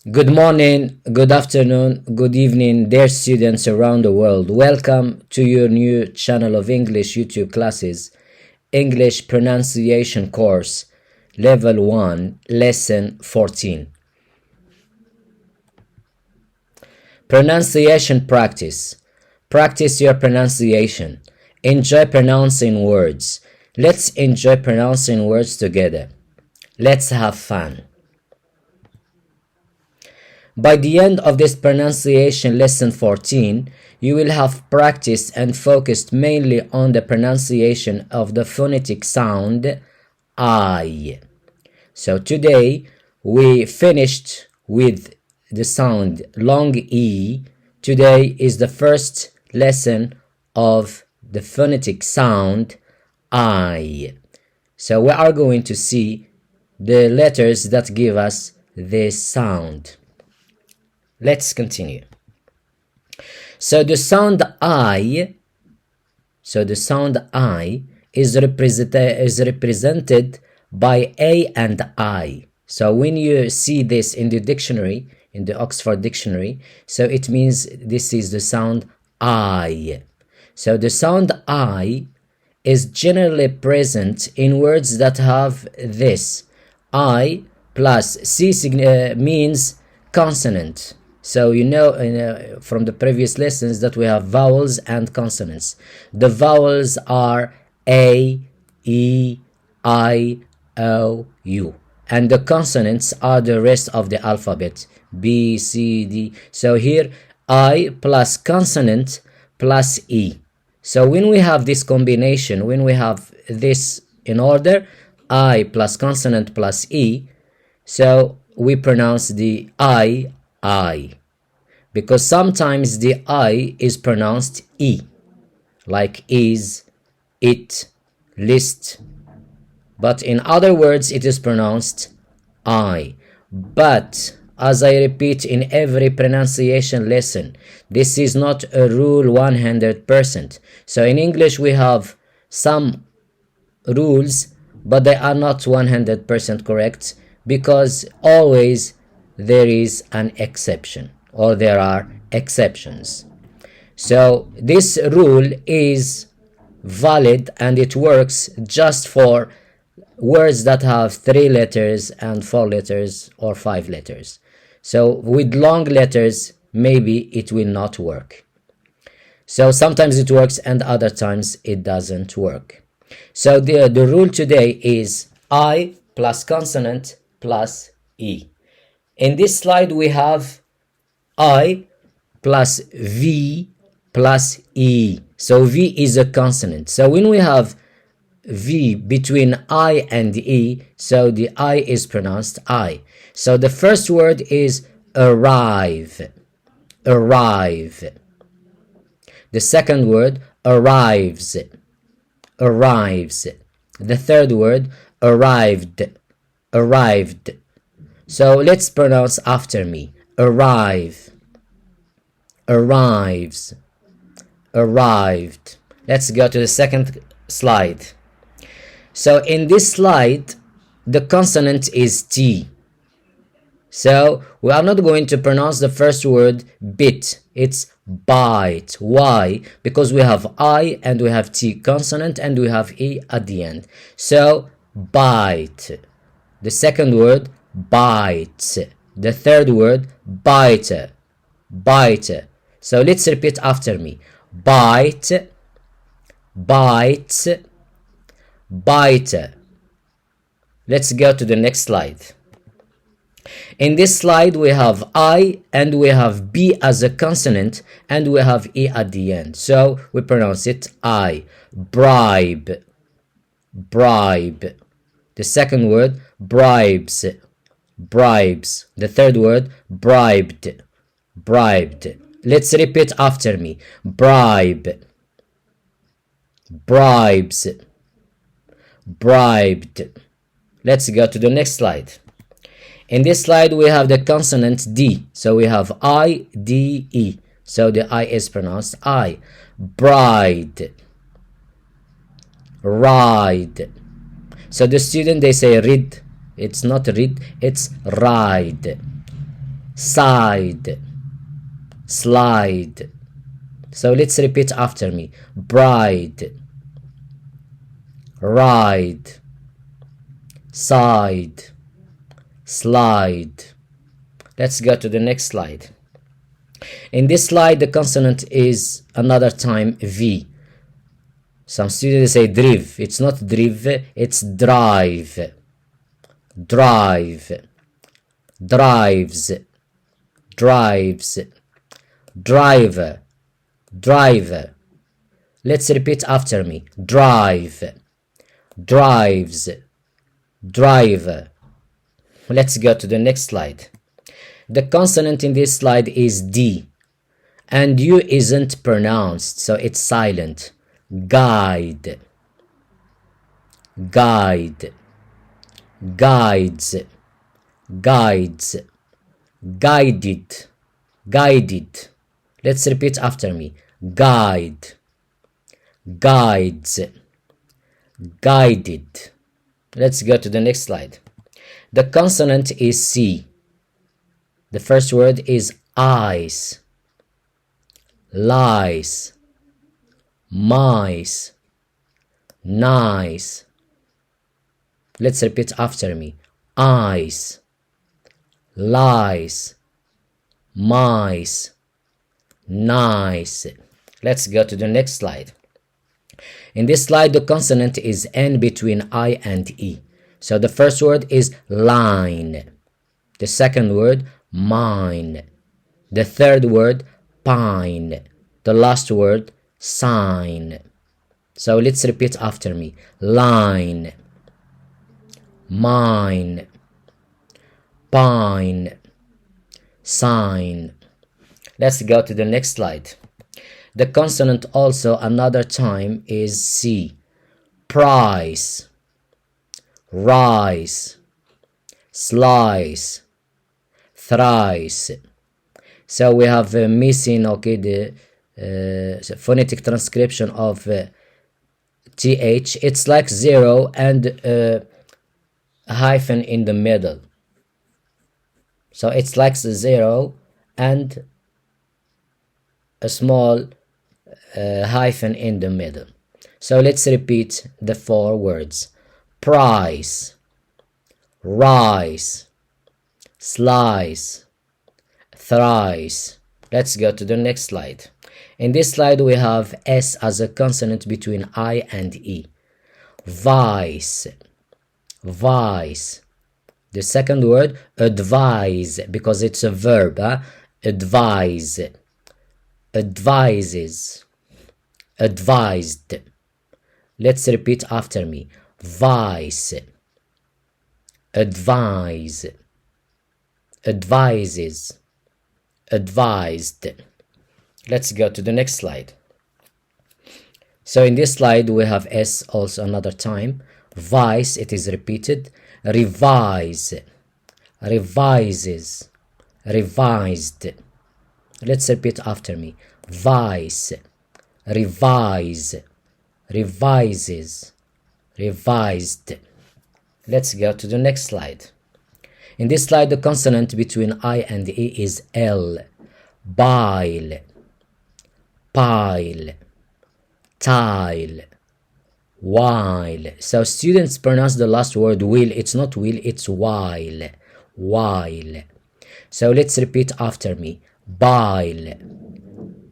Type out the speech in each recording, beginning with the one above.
Good morning, good afternoon, good evening, dear students around the world. Welcome to your new channel of English YouTube classes, English Pronunciation Course, Level 1, Lesson 14. Pronunciation Practice. Practice your pronunciation. Enjoy pronouncing words. Let's enjoy pronouncing words together. Let's have fun. By the end of this pronunciation lesson 14, you will have practiced and focused mainly on the pronunciation of the phonetic sound I. So today we finished with the sound long E. Today is the first lesson of the phonetic sound I. So we are going to see the letters that give us this sound. Let's continue. So the sound I is represented by A and I. So when you see this in the dictionary, in the Oxford Dictionary, so it means this is the sound I. So the sound I is generally present in words that have this. I plus C means consonant. So you know from the previous lessons that we have vowels and consonants. The vowels are A, E, I, O, U. And the consonants are the rest of the alphabet. B, C, D. So here I plus consonant plus E. So when we have this combination, when we have this in order, I plus consonant plus E, so we pronounce the I. Because sometimes the I is pronounced E, like is, it, list. But in other words, it is pronounced I. But as I repeat in every pronunciation lesson, this is not a rule 100%. So in English we have some rules, but they are not 100% correct, because always there is an exception, or there are exceptions. So this rule is valid and it works just for words that have 3 letters and 4 letters or 5 letters. So with long letters, maybe it will not work. So sometimes it works and other times it doesn't work. So the rule today is I plus consonant plus E. In this slide we have I plus V plus E. So V is a consonant. So when we have V between I and E, so the I is pronounced I. So the first word is arrive. Arrive. The second word, arrives. Arrives. The third word, arrived. Arrived. So let's pronounce after me. Arrive. Arrives. Arrived. Let's go to the second slide. So in this slide, the consonant is T. So we are not going to pronounce the first word bit. It's bite. Why? Because we have I and we have T consonant and we have E at the end. So bite. The second word, bite. The third word, bite. Bite. So let's repeat after me. Bite. Bite. Bite. Let's go to the next slide. In this slide we have I and we have B as a consonant and we have E at the end. So we pronounce it I. Bribe. Bribe. The second word, bribes. Bribes. The third word, bribed. Bribed. Let's repeat after me. Bribe. Bribes. Bribed. Let's go to the next slide. In this slide we have the consonant D. So we have I, D, E. So the I is pronounced I. Bride. Ride. So the student, they say read. It's not read, it's ride. side, slide. So let's repeat after me. Bride, ride, side, slide. Let's go to the next slide. In this slide, the consonant is another time V. Some students say driv. It's not driv, it's drive. Drive, drives, drives, driver, driver. Let's repeat after me. Drive, drives, driver. Let's go to the next slide. The consonant in this slide is D, and U isn't pronounced, so it's silent. Guide, guide, guides, guides, guided, guided. Let's repeat after me. Guide, guides, guided. Let's go to the next slide. The consonant is C. The first word is eyes, lies, mice, nice. Let's repeat after me. Eyes, lies, mice, nice. Let's go to the next slide. In this slide, the consonant is N between I and E. So the first word is line. The second word, mine. The third word, pine. The last word, sign. So let's repeat after me. Line, mine, pine, sign. Let's go to the next slide. The consonant also another time is C. Price, rise, slice, thrice. So we have missing, okay, the phonetic transcription of th. It's like 0 and a hyphen in the middle. So it's like 0 and a small hyphen in the middle. So let's repeat the 4 words. Price, rise, slice, thrice. Let's go to the next slide. In this slide we have S as a consonant between I and E. Vice, vice. The second word, advise, because it's a verb. Advise, advises, advised. Let's repeat after me. Vice, advise, advises, advised. Let's go to the next slide. So in this slide we have S also another time. Vice, it is repeated. Revise, revises, revised. Let's repeat after me. Vice, revise, revises, revised. Let's go to the next slide. In this slide, the consonant between I and E is L. Bile, pile, tile, while. So students pronounce the last word will. It's not will, it's while. While. So let's repeat after me. Bile,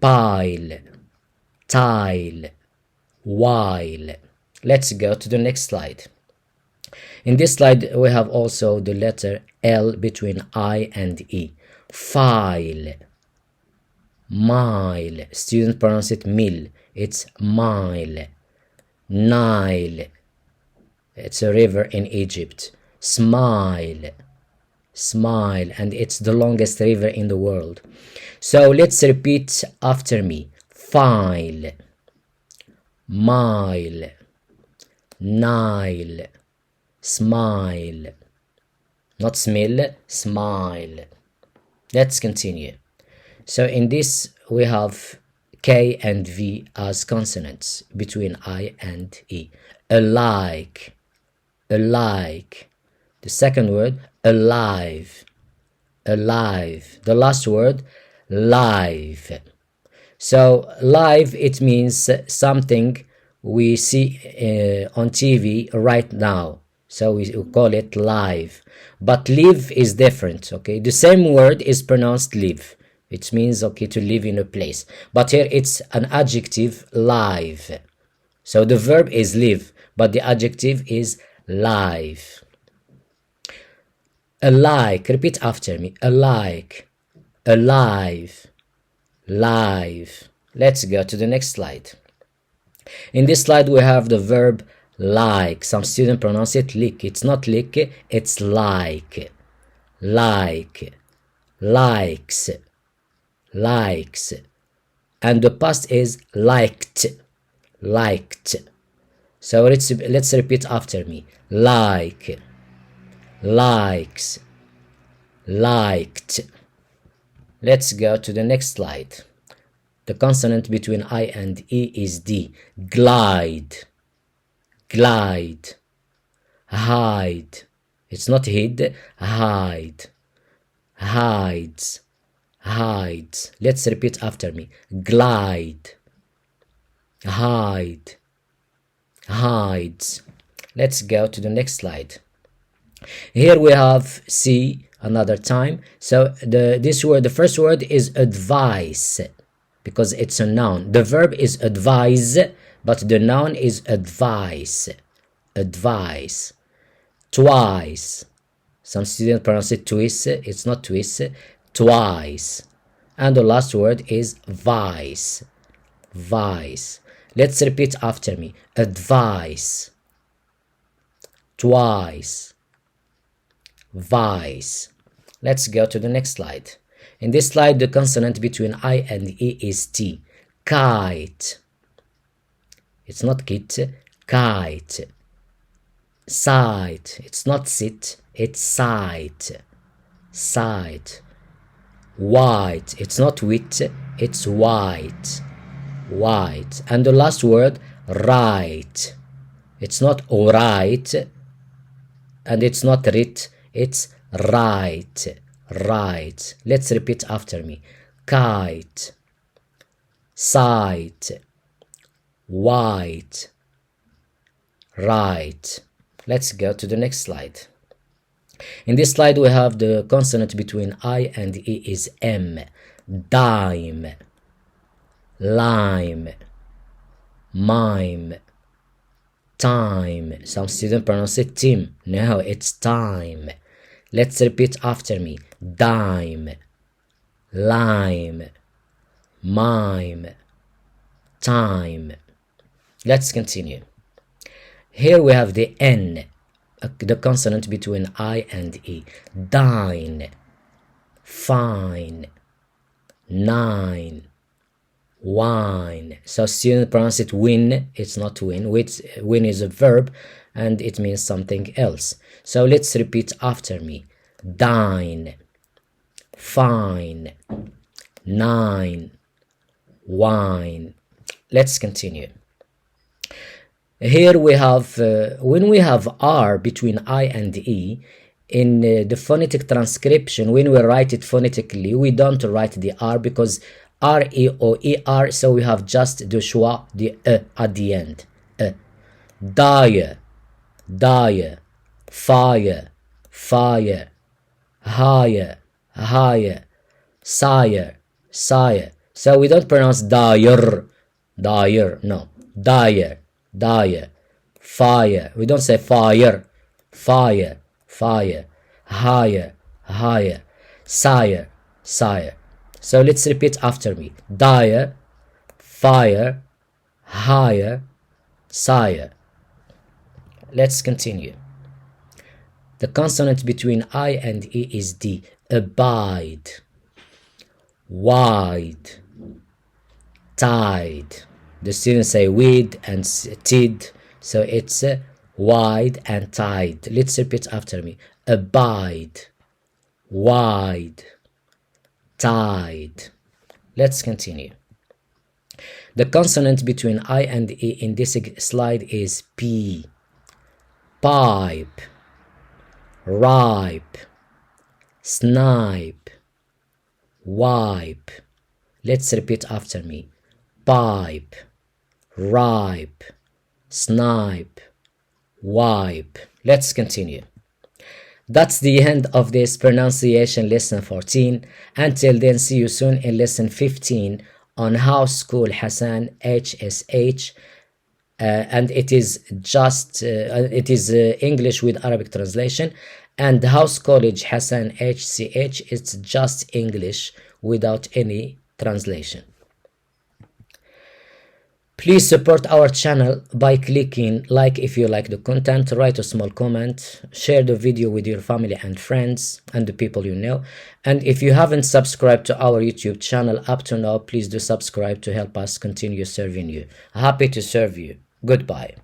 pile, tile, while. Let's go to the next slide. In this slide we have also the letter L between I and E. File, mile. Students pronounce it mil. It's mile. Nile. It's a river in Egypt. Smile, smile, and it's the longest river in the world. So let's repeat after me. File, mile, Nile, smile. Not smell, smile. Let's continue. So in this we have K and V as consonants between I and E. Alike, alike. The second word, alive, alive. The last word, live. So live, it means something we see on TV right now. So we call it live. But live is different, okay? The same word is pronounced live. It means, okay, to live in a place. But here it's an adjective, live. So the verb is live, but the adjective is live. Alike, repeat after me. Alike, alive, live. Let's go to the next slide. In this slide we have the verb like. Some students pronounce it lick. It's not lick, it's like. Like, likes, likes. And the past is liked, liked. So let's repeat after me. Like, likes, liked. Let's go to the next slide. The consonant between I and E is D. Glide, glide, hide. It's not hid, hide, hides, hides. Let's repeat after me. Glide, hide, hides. Let's go to the next slide. Here we have see another time. So this word, the first word is advice, because it's a noun. The verb is advise, but the noun is advice. Advice. Twice. Some students pronounce it twice. It's not twice. Twice. And the last word is vice. Vice. Let's repeat after me. Advice. Twice. Vice. Let's go to the next slide. In this slide, the consonant between I and E is T. Kite. It's not kit, kite. Sight. It's not sit, it's sight. Sight. White. It's not wit, it's white. White. And the last word, right. It's not alright, and it's not writ, it's right. Right. Let's repeat after me. Kite, sight, white, right. Let's go to the next slide. In this slide we have the consonant between I and E is M. Dime, lime, mime, time. Some students pronounce it tim. No, it's time. Let's repeat after me. Dime, lime, mime, time. Let's continue. Here we have the N, the consonant between I and E. Dine, fine, nine, wine. So students pronounce it win. It's not win. Win is a verb and it means something else. So let's repeat after me. Dine, fine, nine, wine. Let's continue. Here we have, when we have R between I and E, in the phonetic transcription, when we write it phonetically, we don't write the R because R-E-O-E-R, so we have just the schwa, the at the end. Dire, dire, fire, fire, higher, higher, sire, sire. So we don't pronounce dire, dire, no, dire, dire, fire. We don't say fire, fire, fire, higher, higher, sire, sire. So let's repeat after me. Dire, fire, higher, sire. Let's continue. The consonant between I and E is D. Abide, wide, tide. The students say with and tid, so it's wide and tide. Let's repeat after me. Abide, wide, tide. Let's continue. The consonant between I and E in this slide is P. Pipe, ripe, snipe, wipe. Let's repeat after me. Pipe, ripe, snipe, wipe. Let's continue. That's the end of this pronunciation lesson 14. Until then, see you soon in lesson 15 on how school Hassane HSH, and it is just English with Arabic translation, and house college Hassane HCH, it's just English without any translation. Please support our channel by clicking like if you like the content, write a small comment, share the video with your family and friends and the people you know. And if you haven't subscribed to our YouTube channel up to now, please do subscribe to help us continue serving you. Happy to serve you. Goodbye.